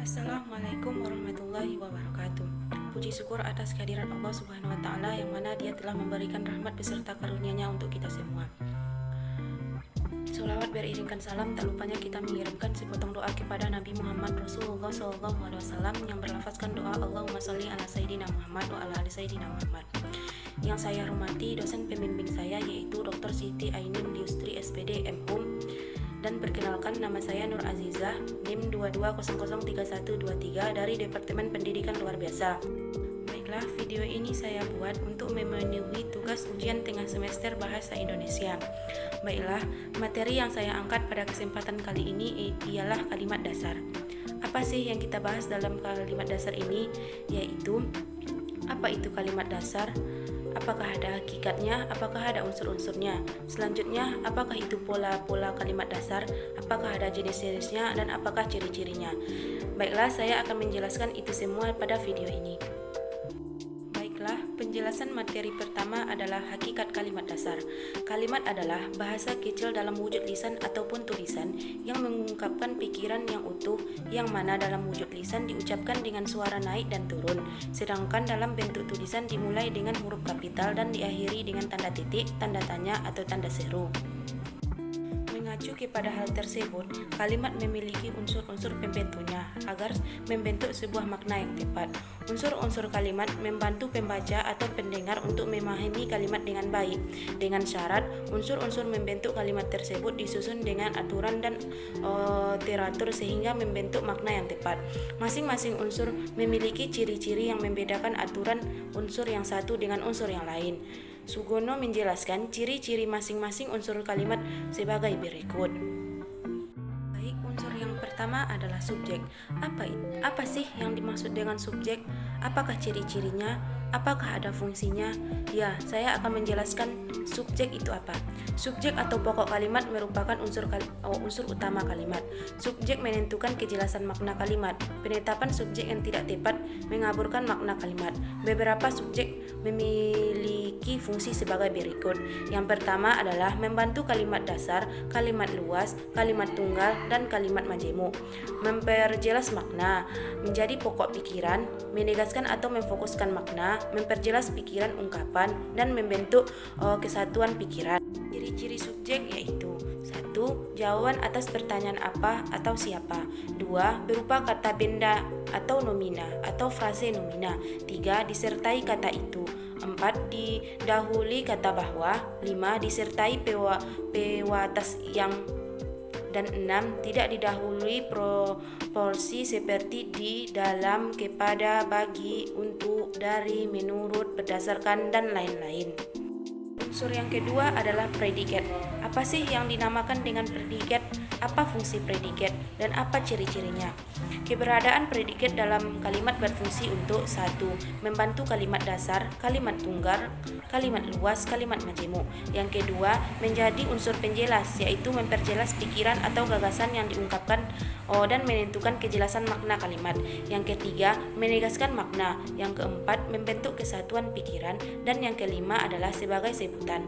Assalamualaikum warahmatullahi wabarakatuh. Puji syukur atas kehadiran Allah Subhanahu wa taala yang mana Dia telah memberikan rahmat beserta karunia-Nya untuk kita semua. Sholawat beriringkan salam, tak lupanya kita mengirimkan sepotong doa kepada Nabi Muhammad Rasulullah SAW yang berlafazkan doa Allahumma sholli ala Sayyidina Muhammad wa ala ali Sayyidina Muhammad. Yang saya hormati dosen pembimbing saya yaitu Dr. Siti Ainin Liustri SPD MHUM. Dan perkenalkan, nama saya Nur Azizah, NIM 22003123 dari Departemen Pendidikan Luar Biasa. Baiklah, video ini saya buat untuk memenuhi tugas ujian tengah semester Bahasa Indonesia. Baiklah, materi yang saya angkat pada kesempatan kali ini ialah kalimat dasar. Apa sih yang kita bahas dalam kalimat dasar ini? Yaitu, apa itu kalimat dasar? Apakah ada hakikatnya? Apakah ada unsur-unsurnya? Selanjutnya, apakah itu pola-pola kalimat dasar? Apakah ada jenis-jenisnya? Dan apakah ciri-cirinya? Baiklah, saya akan menjelaskan itu semua pada video ini. Baiklah, penjelasan materi pertama adalah hakikat kalimat dasar. Kalimat adalah bahasa kecil dalam wujud lisan ataupun tulisan yang mengungkapkan pikiran yang utuh, yang mana dalam wujud lisan diucapkan dengan suara naik dan turun, sedangkan dalam bentuk tulisan dimulai dengan huruf kapital dan diakhiri dengan tanda titik, tanda tanya, atau tanda seru. Mengacu kepada hal tersebut, kalimat memiliki unsur-unsur pembentuknya agar membentuk sebuah makna yang tepat. Unsur-unsur kalimat membantu pembaca atau pendengar untuk memahami kalimat dengan baik. Dengan syarat, unsur-unsur membentuk kalimat tersebut disusun dengan aturan dan teratur sehingga membentuk makna yang tepat. Masing-masing unsur memiliki ciri-ciri yang membedakan aturan unsur yang satu dengan unsur yang lain. Sugono menjelaskan ciri-ciri masing-masing unsur kalimat sebagai berikut. Baik, unsur yang pertama adalah subjek. Apa sih yang dimaksud dengan subjek? Apakah ciri-cirinya? Apakah ada fungsinya? Ya, saya akan menjelaskan subjek itu apa. Subjek atau pokok kalimat merupakan unsur utama kalimat. Subjek menentukan kejelasan makna kalimat. Penetapan subjek yang tidak tepat mengaburkan makna kalimat. Beberapa subjek memiliki fungsi sebagai berikut. Yang pertama adalah membantu kalimat dasar, kalimat luas, kalimat tunggal, dan kalimat majemuk. Memperjelas makna, menjadi pokok pikiran, menegaskan atau memfokuskan makna, memperjelas pikiran ungkapan, dan membentuk kesatuan pikiran. Ciri-ciri subjek yaitu 1. Jawaban atas pertanyaan apa atau siapa. 2. Berupa kata benda atau nomina atau frase nomina. 3. Disertai kata itu. 4. Didahului kata bahwa. 5. Disertai pewatas yang. Dan 6. Tidak didahului proporsi seperti di, dalam, kepada, bagi, untuk, dari, menurut, berdasarkan, dan lain-lain. Unsur yang kedua adalah predikat. Apa sih yang dinamakan dengan predikat? Apa fungsi predikat? Dan apa ciri-cirinya? Keberadaan predikat dalam kalimat berfungsi untuk 1. Membantu kalimat dasar, kalimat tunggal, kalimat luas, kalimat majemuk. Yang kedua, menjadi unsur penjelas, yaitu memperjelas pikiran atau gagasan yang diungkapkan dan menentukan kejelasan makna kalimat. Yang ketiga, menegaskan makna. Yang keempat, membentuk kesatuan pikiran. Dan yang kelima adalah sebagai sebutan.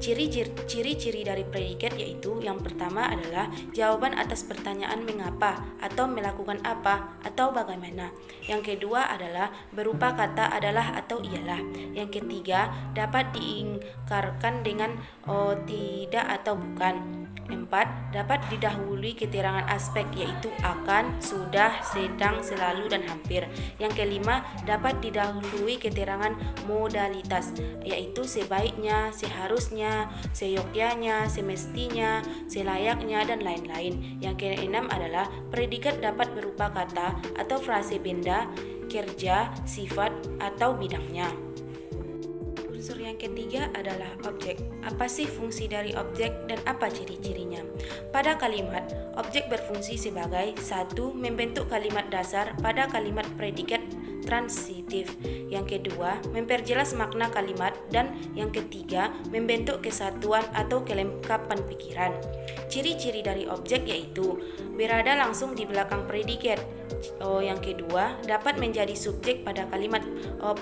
Ciri-ciri dari predikat yaitu yang pertama adalah jawaban atas pertanyaan mengapa atau melakukan apa atau bagaimana. Yang kedua adalah berupa kata adalah atau ialah. Yang ketiga dapat diingkarkan dengan tidak atau bukan. 4. Dapat didahului keterangan aspek yaitu akan, sudah, sedang, selalu, dan hampir. Yang kelima dapat didahului keterangan modalitas yaitu sebaiknya, seharusnya, seyogyanya, semestinya, selayaknya, dan lain-lain. Yang keenam adalah predikat dapat berupa kata atau frase benda, kerja, sifat, atau bidangnya. Unsur yang ketiga adalah objek. Apa sih fungsi dari objek dan apa ciri-cirinya? Pada kalimat, objek berfungsi sebagai 1. Membentuk kalimat dasar pada kalimat predikat transitif. Yang kedua, memperjelas makna kalimat. Dan yang ketiga, membentuk kesatuan atau kelengkapan pikiran. Ciri-ciri dari objek yaitu berada langsung di belakang predikat. Yang kedua, dapat menjadi subjek pada kalimat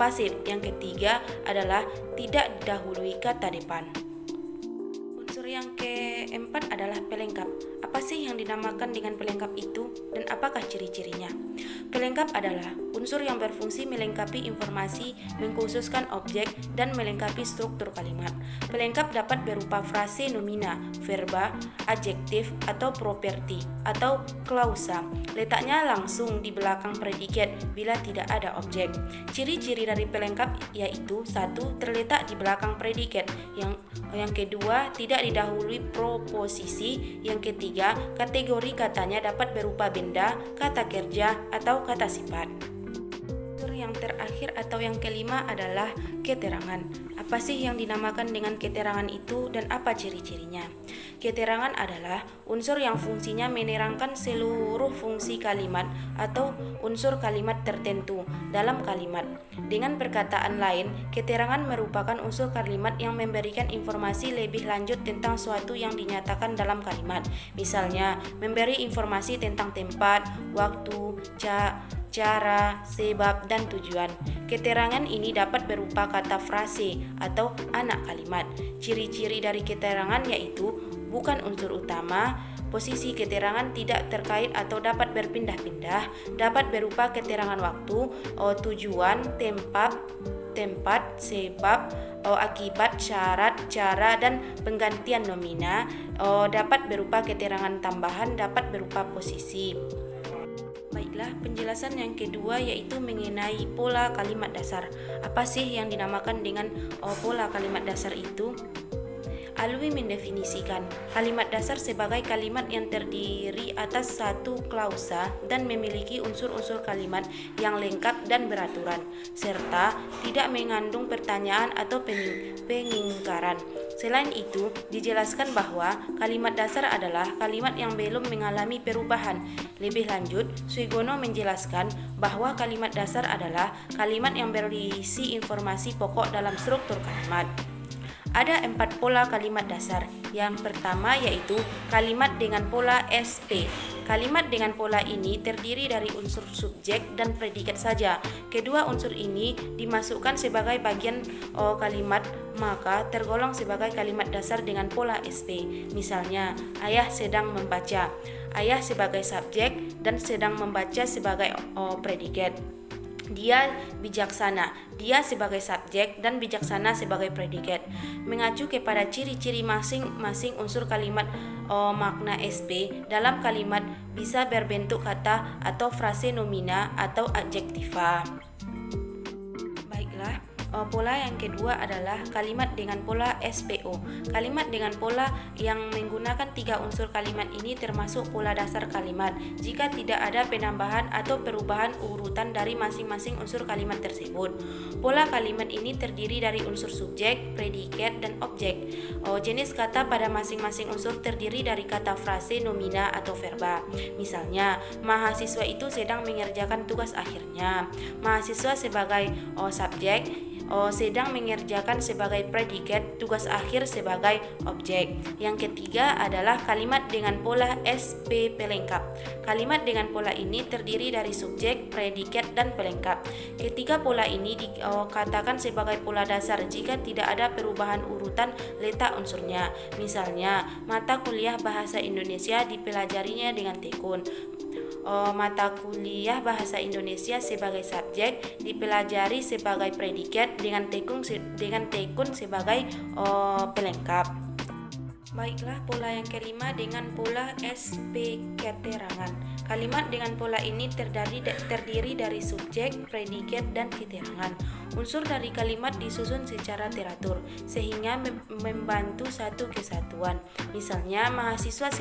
pasif. Yang ketiga adalah tidak didahului kata depan. Unsur yang keempat adalah pelengkap. Apa sih yang dinamakan dengan pelengkap itu dan apakah ciri-cirinya? Pelengkap adalah unsur yang berfungsi melengkapi informasi, mengkhususkan objek, dan melengkapi struktur kalimat. Pelengkap dapat berupa frase nomina, verba, adjektif, atau properti, atau klausa. Letaknya langsung di belakang predikat bila tidak ada objek. Ciri-ciri dari pelengkap yaitu: 1. Terletak di belakang predikat. Yang kedua, tidak didahului proposisi. Yang ketiga, kategori katanya dapat berupa benda, kata kerja, atau kata sifat. Yang terakhir atau yang kelima adalah keterangan. Apa sih yang dinamakan dengan keterangan itu dan apa ciri-cirinya? Keterangan adalah unsur yang fungsinya menerangkan seluruh fungsi kalimat atau unsur kalimat tertentu dalam kalimat. Dengan perkataan lain, keterangan merupakan unsur kalimat yang memberikan informasi lebih lanjut tentang suatu yang dinyatakan dalam kalimat. Misalnya, memberi informasi tentang tempat, waktu, cara, sebab, dan tujuan. Keterangan ini dapat berupa kata frase atau anak kalimat. Ciri-ciri dari keterangan yaitu bukan unsur utama, posisi keterangan tidak terkait atau dapat berpindah-pindah, dapat berupa keterangan waktu, tujuan, tempat, sebab, akibat, syarat, cara, dan penggantian nomina, dapat berupa keterangan tambahan, dapat berupa posisi. Baiklah, penjelasan yang kedua yaitu mengenai pola kalimat dasar. Apa sih yang dinamakan dengan pola kalimat dasar itu? Alwi mendefinisikan kalimat dasar sebagai kalimat yang terdiri atas satu klausa dan memiliki unsur-unsur kalimat yang lengkap dan beraturan, serta tidak mengandung pertanyaan atau pengingkaran. Selain itu, dijelaskan bahwa kalimat dasar adalah kalimat yang belum mengalami perubahan. Lebih lanjut, Suegono menjelaskan bahwa kalimat dasar adalah kalimat yang berisi informasi pokok dalam struktur kalimat. Ada 4 pola kalimat dasar. Yang pertama yaitu kalimat dengan pola SP. Kalimat dengan pola ini terdiri dari unsur subjek dan predikat saja. Kedua unsur ini dimasukkan sebagai bagian kalimat, maka tergolong sebagai kalimat dasar dengan pola SP. Misalnya, ayah sedang membaca. Ayah sebagai subjek dan sedang membaca sebagai predikat. Dia bijaksana, dia sebagai subjek dan bijaksana sebagai predikat. Mengacu kepada ciri-ciri masing-masing unsur kalimat makna SP dalam kalimat bisa berbentuk kata atau frase nomina atau adjektiva. Baiklah, pola yang kedua adalah kalimat dengan pola SPO. Kalimat dengan pola yang menggunakan 3 unsur kalimat ini termasuk pola dasar kalimat jika tidak ada penambahan atau perubahan urutan dari masing-masing unsur kalimat tersebut. Pola kalimat ini terdiri dari unsur subjek, predikat, dan objek. Jenis kata pada masing-masing unsur terdiri dari kata frase, nomina, atau verba. Misalnya, mahasiswa itu sedang mengerjakan tugas akhirnya. Mahasiswa sebagai subjek, sedang mengerjakan sebagai predikat, tugas akhir sebagai objek. Yang ketiga adalah kalimat dengan pola SP pelengkap. Kalimat dengan pola ini terdiri dari subjek, predikat, dan pelengkap. Ketiga pola ini dikatakan sebagai pola dasar jika tidak ada perubahan urutan letak unsurnya. Misalnya, mata kuliah bahasa Indonesia dipelajarinya dengan tekun. Mata kuliah bahasa Indonesia sebagai subjek dipelajari sebagai predikat dengan tekun sebagai pelengkap. Baiklah, pola yang kelima dengan pola SP keterangan. Kalimat dengan pola ini terdiri dari subjek, predikat, dan keterangan. Unsur dari kalimat disusun secara teratur sehingga membantu satu kesatuan. Misalnya, mahasiswa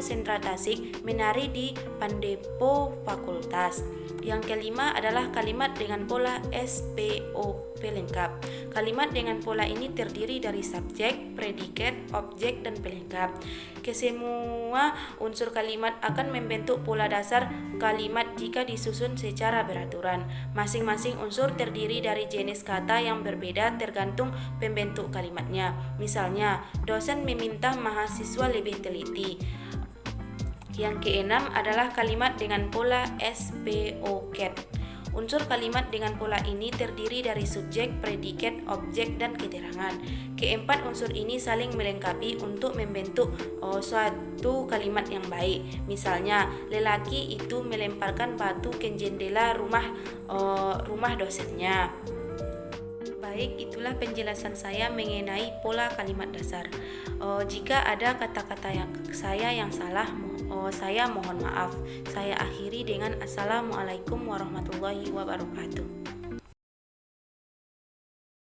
sentra Tasik menari di Pandepo Fakultas. Yang kelima adalah kalimat dengan pola SPO pelengkap. Kalimat dengan pola ini terdiri dari subjek, predikat, objek, dan pelengkap. Kesemua unsur kalimat akan membentuk pola dasar kalimat jika disusun secara beraturan. Masing-masing unsur terdiri dari jenis kata yang berbeda tergantung pembentuk kalimatnya. Misalnya, dosen meminta mahasiswa lebih teliti. Yang keenam adalah kalimat dengan pola SPO-CAT. Unsur kalimat dengan pola ini terdiri dari subjek, predikat, objek, dan keterangan. Keempat unsur ini saling melengkapi untuk membentuk suatu kalimat yang baik. Misalnya, lelaki itu melemparkan batu ke jendela rumah dosennya. Baik, itulah penjelasan saya mengenai pola kalimat dasar. Jika ada kata-kata saya yang salah, saya mohon maaf. Saya akhiri dengan Assalamualaikum warahmatullahi wabarakatuh.